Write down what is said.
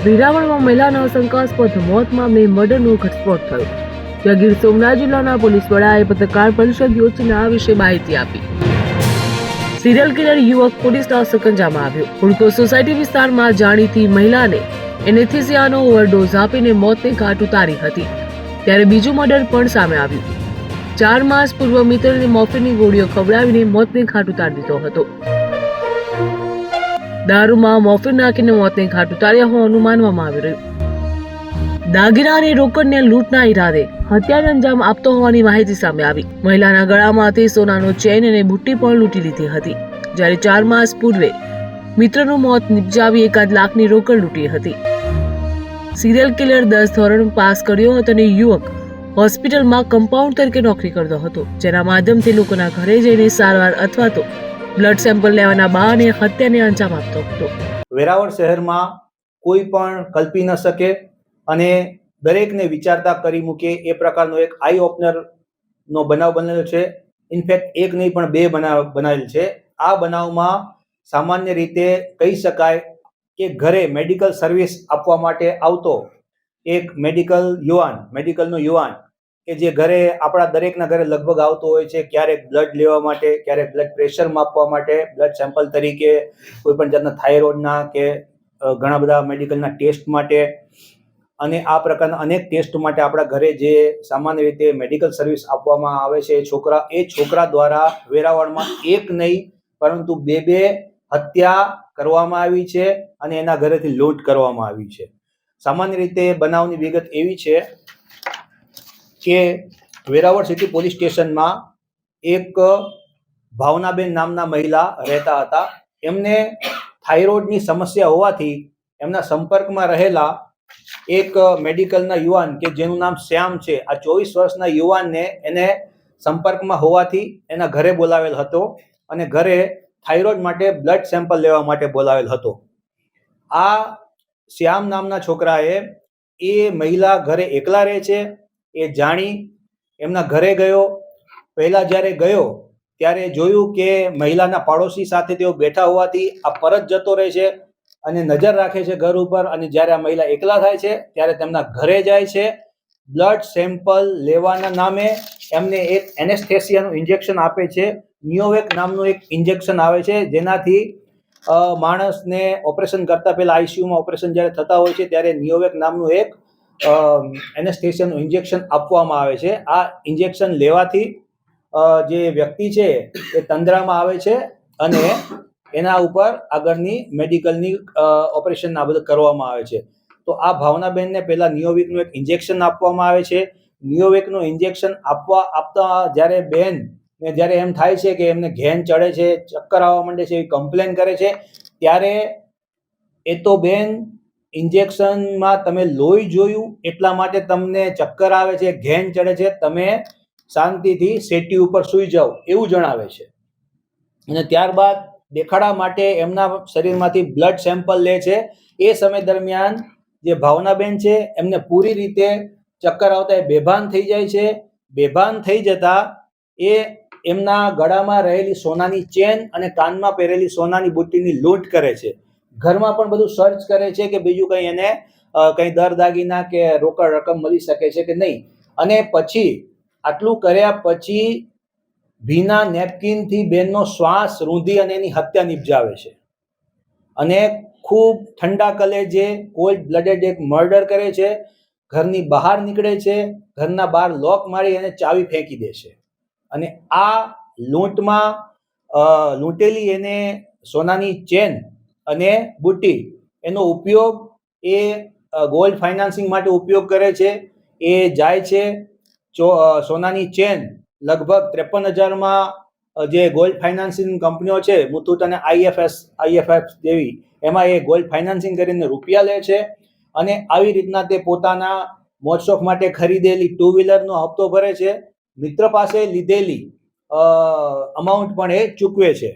વેરાવળમાં મહિલાના શંકાસ્પદ મોત મામલે મર્ડરનો ઘટસ્ફોટ થયો, જ્યાં ગીર સોમનાથ જિલ્લાના પોલીસ વડાએ પત્રકાર પરિષદ યોજીને આ વિશે માહિતી આપી. સિરિયલ કિલર યુવક પોલીસના સકંજામાં આવ્યો. હુડકો સોસાયટી વિસ્તારમાં જાણીતી મહિલાને એનેસ્થેસિયાનો ઓવરડોઝ આપીને મોતને ઘાટ ઉતારી હતી, ત્યારે બીજું મર્ડર પણ સામે આવ્યું. 4 માસ પૂર્વ મિત્રને મોર્ફિનની ગોળીઓ ખવડાવીને મોતને ઘાટ ઉતારી દીધો હતો. દારૂમાં મોર્ફિન નાખીને મોતને ઘાટ ઉતાર્યા હોવાનું માનવામાં આવી રહ્યું. દાગીના અને રોકડને લૂંટના ઈરાદે હત્યાને અંજામ આપતો હોવાની માહિતી સામે આવી. મહિલાના ગળામાંથી સોનાનો ચેન અને બુટ્ટી પણ લૂંટી લીધી હતી, જ્યારે 4 માસ પૂર્વે મિત્રનું મોત નિપજાવી 1 લાખની રોકડ લૂંટી હતી. સિરિયલ કિલર 10 ધોરણ પાસ કર્યો હતો અને યુવક હોસ્પિટલમાં કમ્પાઉન્ડ તરીકે નોકરી કરતો હતો, જેના માધ્યમથી લોકોના ઘરે જઈને સારવાર અથવા તો બ્લડ સેમ્પલ લેવાના બહાને હત્યાને અંજામ આપતો હતો. વેરાવળ શહેરમાં કોઈ પણ કલ્પી ન શકે અને દરેકને વિચારતા કરી મૂકે એ પ્રકારનો એક આઈ ઓપનરનો બનાવ બનેલો છે. ઇનફેક્ટ એક નહીં પણ 2 બનાવ બનેલ છે. આ બનાવમાં સામાન્ય રીતે કહી શકાય કે ઘરે મેડિકલ સર્વિસ આપવા માટે આવતો એક મેડિકલનો યુવાન કે જે ઘરે આપણા દરેકના ઘરે લગભગ આવતો હોય છે, ક્યારેક બ્લડ લેવા માટે, ક્યારેક બ્લડ પ્રેશર માપવા માટે, બ્લડ સેમ્પલ તરીકે, કોઈ પણ જાતના થાઇરોઇડના કે ઘણા બધા મેડિકલના ટેસ્ટ માટે અને આ પ્રકારના અનેક ટેસ્ટ માટે આપણા ઘરે જે સામાન્ય રીતે મેડિકલ સર્વિસ આપવામાં આવે છે એ છોકરા દ્વારા વેરાવળમાં એક નહીં પરંતુ 2 હત્યા કરવામાં આવી છે અને એના ઘરેથી લૂંટ કરવામાં આવી છે. સામાન્ય રીતે બનાવની વિગત એવી છે કે વેરાવળ સિટી પોલીસ સ્ટેશનમાં એક ભાવનાબેન નામના મહિલા રહેતા હતા. એમને થાઇરોઇડની સમસ્યા હોવાથી એમના સંપર્કમાં રહેલા એક મેડિકલના યુવાન કે જેનું નામ શ્યામ છે, આ 24 વર્ષના યુવાનને એને સંપર્કમાં હોવાથી એના ઘરે બોલાવેલ હતો અને ઘરે થાઇરોઇડ માટે બ્લડ સેમ્પલ લેવા માટે બોલાવેલ હતો. આ શ્યામ નામના છોકરાએ એ મહિલા ઘરે એકલા રહે છે એ જાણી એમના ઘરે ગયો. પહેલા જ્યારે ગયો ત્યારે જોયું કે મહિલાના પાડોશી સાથે તેઓ બેઠા હોવાથી આ પરત જતો રહે છે અને નજર રાખે છે ઘર ઉપર. અને જ્યારે આ મહિલા એકલા થાય છે ત્યારે તેમના ઘરે જાય છે. બ્લડ સેમ્પલ લેવાના નામે એમને એક એનેસ્થેસિયાનું ઇન્જેક્શન આપે છે. નિયોવેક નામનું એક ઇન્જેક્શન આવે છે, જેનાથી માણસને ઓપરેશન કરતા પહેલા આઈસીયુમાં ઓપરેશન જ્યારે થતા હોય છે ત્યારે નિયોવેક નામનું એક એનેસ્થેસિયાનું ઇન્જેક્શન આપવામાં આવે છે. આ ઇન્જેક્શન લેવાથી જે વ્યક્તિ છે એ તંદ્રામાં આવે છે અને એના ઉપર આગળની મેડિકલની ઓપરેશન આ બધું કરવામાં આવે છે. તો આ ભાવનાબેનને પહેલા નિયોવેકનું એક ઇન્જેક્શન આપવામાં આવે છે. નિયોવેકનું ઇન્જેક્શન આપતા જ્યારે એમ થાય છે કે એમને ઘેન ચડે છે, ચક્કર આવવા માંડે છે, એવી કમ્પ્લેન કરે છે, ત્યારે એ તો બેન ઇન્જેક્શનમાં તમે લોહી જોયું એટલા માટે તમને ચક્કર આવે છે, ઘેન ચડે છે, તમે શાંતિથી સેટી ઉપર સૂઈ જાઓ એવું જણાવે છે. અને ત્યારબાદ દેખાડા માટે એમના શરીરમાંથી બ્લડ સેમ્પલ લે છે. એ સમય દરમિયાન જે ભાવનાબેન છે એમને પૂરી રીતે ચક્કર આવતા એ બેભાન થઈ જાય છે. બેભાન થઈ જતા એ એમના ગળામાં રહેલી સોનાની ચેન અને કાનમાં પહેરેલી સોનાની બુટ્ટીની લૂંટ કરે છે. ઘરમાં પણ બધું સર્ચ કરે છે કે બીજું કંઈ એને કંઈ દર દાગીના કે રોકડ રકમ મળી શકે છે કે નહીં. અને પછી આટલું કર્યા પછી ભીના નેપકિનથી બેનનો શ્વાસ રૂંધી અને એની હત્યા નિપજાવે છે અને ખૂબ ઠંડા કલેજે કોલ્ડ બ્લડેડ એક મર્ડર કરે છે. ઘરની બહાર નીકળે છે, ઘરના બહાર લોક મારી અને ચાવી ફેંકી દે છે. અને આ લૂંટેલી એને સોનાની ચેન અને બુટ્ટી એનો ઉપયોગ એ ગોલ્ડ ફાઇનાન્સિંગ માટે ઉપયોગ કરે છે. એ જાય છે સોનાની ચેન લગભગ 53,000માં જે ગોલ્ડ ફાઇનાન્સિંગ કંપનીઓ છે, મુથુટ અને આઈએફએફ જેવી, એમાં એ ગોલ્ડ ફાઇનાન્સિંગ કરીને રૂપિયા લે છે અને આવી રીતના તે પોતાના મોજશોખ માટે ખરીદેલી 2 વ્હીલરનો હપ્તો ભરે છે. મિત્ર પાસે લીધેલી અમાઉન્ટ પણ એ ચૂકવે છે.